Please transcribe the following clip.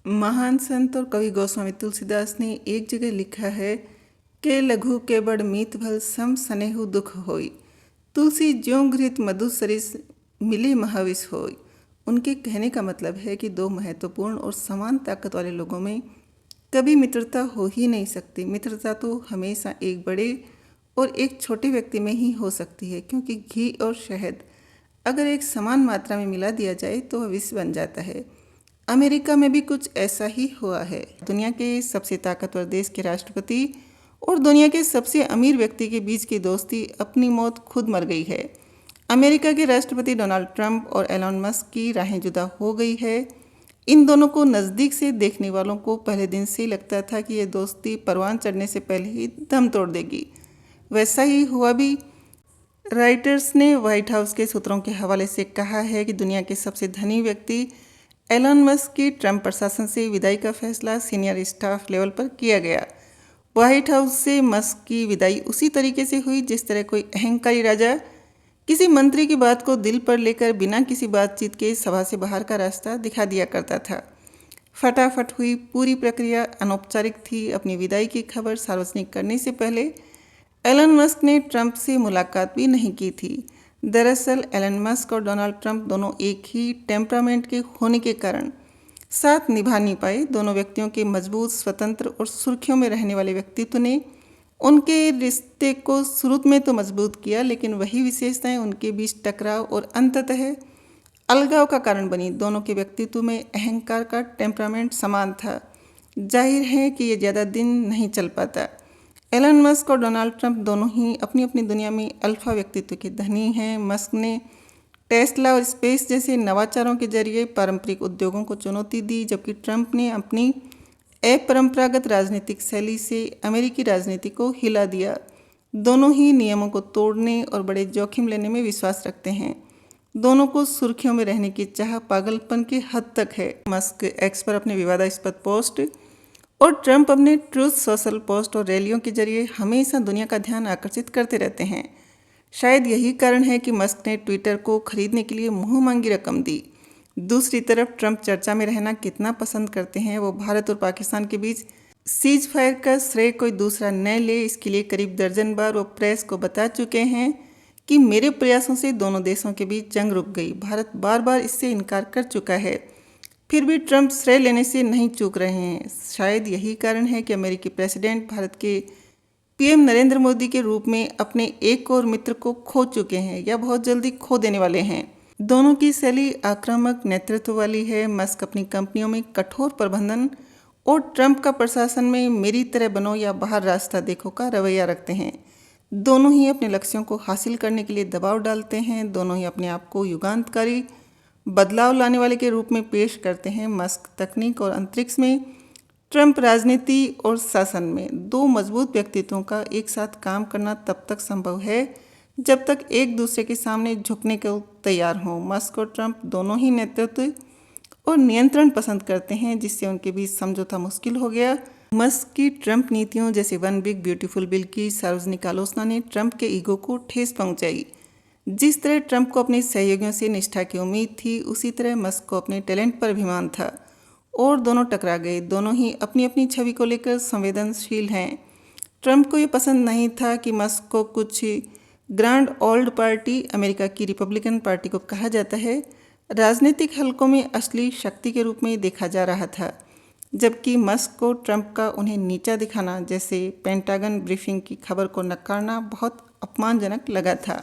महान संत और कवि गोस्वामी तुलसीदास ने एक जगह लिखा है के लघु के बड़ मीत भल सम सनेहु दुख होई, तुलसी ज्यों घृत मधु सरिस मिली महाविष होई। उनके कहने का मतलब है कि दो महत्वपूर्ण और समान ताकत वाले लोगों में कभी मित्रता हो ही नहीं सकती। मित्रता तो हमेशा एक बड़े और एक छोटे व्यक्ति में ही हो सकती है, क्योंकि घी और शहद अगर एक समान मात्रा में मिला दिया जाए तो वह विष बन जाता है। अमेरिका में भी कुछ ऐसा ही हुआ है। दुनिया के सबसे ताकतवर देश के राष्ट्रपति और दुनिया के सबसे अमीर व्यक्ति के बीच की दोस्ती अपनी मौत खुद मर गई है। अमेरिका के राष्ट्रपति डोनाल्ड ट्रंप और एलन मस्क की राहें जुदा हो गई है। इन दोनों को नज़दीक से देखने वालों को पहले दिन से ही लगता था कि यह दोस्ती परवान चढ़ने से पहले ही दम तोड़ देगी। वैसा ही हुआ भी। राइटर्स ने व्हाइट हाउस के सूत्रों के हवाले से कहा है कि दुनिया के सबसे धनी व्यक्ति एलन मस्क की ट्रंप प्रशासन से विदाई का फैसला सीनियर स्टाफ लेवल पर किया गया। व्हाइट हाउस से मस्क की विदाई उसी तरीके से हुई जिस तरह कोई अहंकारी राजा किसी मंत्री की बात को दिल पर लेकर बिना किसी बातचीत के सभा से बाहर का रास्ता दिखा दिया करता था। फटाफट हुई पूरी प्रक्रिया अनौपचारिक थी। अपनी विदाई की खबर सार्वजनिक करने से पहले एलन मस्क ने ट्रंप से मुलाकात भी नहीं की थी। दरअसल एलन मस्क और डोनाल्ड ट्रंप दोनों एक ही टेम्परामेंट के होने के कारण साथ निभा नहीं पाए। दोनों व्यक्तियों के मजबूत, स्वतंत्र और सुर्खियों में रहने वाले व्यक्तित्व ने उनके रिश्ते को शुरू में तो मजबूत किया, लेकिन वही विशेषताएं उनके बीच टकराव और अंततः अलगाव का कारण बनी। दोनों के व्यक्तित्व में अहंकार का टेम्परामेंट समान था। जाहिर है कि ये ज़्यादा दिन नहीं चल पाता। एलन मस्क और डोनाल्ड ट्रंप दोनों ही अपनी अपनी दुनिया में अल्फा व्यक्तित्व के धनी हैं। मस्क ने टेस्ला और स्पेस जैसे नवाचारों के जरिए पारंपरिक उद्योगों को चुनौती दी, जबकि ट्रंप ने अपनी अपरंपरागत राजनीतिक शैली से अमेरिकी राजनीति को हिला दिया। दोनों ही नियमों को तोड़ने और बड़े जोखिम लेने में विश्वास रखते हैं। दोनों को सुर्खियों में रहने की चाह पागलपन की हद तक है। मस्क एक्स पर अपने विवादास्पद पोस्ट और ट्रंप अपने ट्रूथ सोशल पोस्ट और रैलियों के जरिए हमेशा दुनिया का ध्यान आकर्षित करते रहते हैं। शायद यही कारण है कि मस्क ने ट्विटर को खरीदने के लिए मुंह मांगी रकम दी। दूसरी तरफ ट्रंप चर्चा में रहना कितना पसंद करते हैं। वो भारत और पाकिस्तान के बीच सीज फायर का श्रेय कोई दूसरा न ले, इसके लिए करीब दर्जन बार वो प्रेस को बता चुके हैं कि मेरे प्रयासों से दोनों देशों के बीच जंग रुक गई। भारत बार बार इससे इनकार कर चुका है, फिर भी ट्रंप श्रेय लेने से नहीं चूक रहे हैं। शायद यही कारण है कि अमेरिकी प्रेसिडेंट भारत के पीएम नरेंद्र मोदी के रूप में अपने एक और मित्र को खो चुके हैं या बहुत जल्दी खो देने वाले हैं। दोनों की शैली आक्रामक नेतृत्व वाली है। मस्क अपनी कंपनियों में कठोर प्रबंधन और ट्रंप का प्रशासन में मेरी तरह बनो या बाहर रास्ता देखो का रवैया रखते हैं। दोनों ही अपने लक्ष्यों को हासिल करने के लिए दबाव डालते हैं। दोनों ही अपने आप को युगांतकारी बदलाव लाने वाले के रूप में पेश करते हैं। मस्क तकनीक और अंतरिक्ष में, ट्रंप राजनीति और शासन में। दो मजबूत व्यक्तित्वों का एक साथ काम करना तब तक संभव है जब तक एक दूसरे के सामने झुकने को तैयार हों। मस्क और ट्रंप दोनों ही नेतृत्व और नियंत्रण पसंद करते हैं, जिससे उनके बीच समझौता मुश्किल हो गया। मस्क की ट्रंप नीतियों जैसे वन बिग ब्यूटीफुल बिल की सार्वजनिक आलोचना ने ट्रंप के ईगो को ठेस पहुंचाई। जिस तरह ट्रंप को अपने सहयोगियों से निष्ठा की उम्मीद थी, उसी तरह मस्क को अपने टैलेंट पर अभिमान था और दोनों टकरा गए। दोनों ही अपनी अपनी छवि को लेकर संवेदनशील हैं। ट्रंप को ये पसंद नहीं था कि मस्क को कुछ ग्रांड ओल्ड पार्टी, अमेरिका की रिपब्लिकन पार्टी को कहा जाता है, राजनीतिक हलकों में असली शक्ति के रूप में देखा जा रहा था, जबकि मस्क को ट्रंप का उन्हें नीचा दिखाना, जैसे पेंटागन ब्रीफिंग की खबर को नकारना, बहुत अपमानजनक लगा था।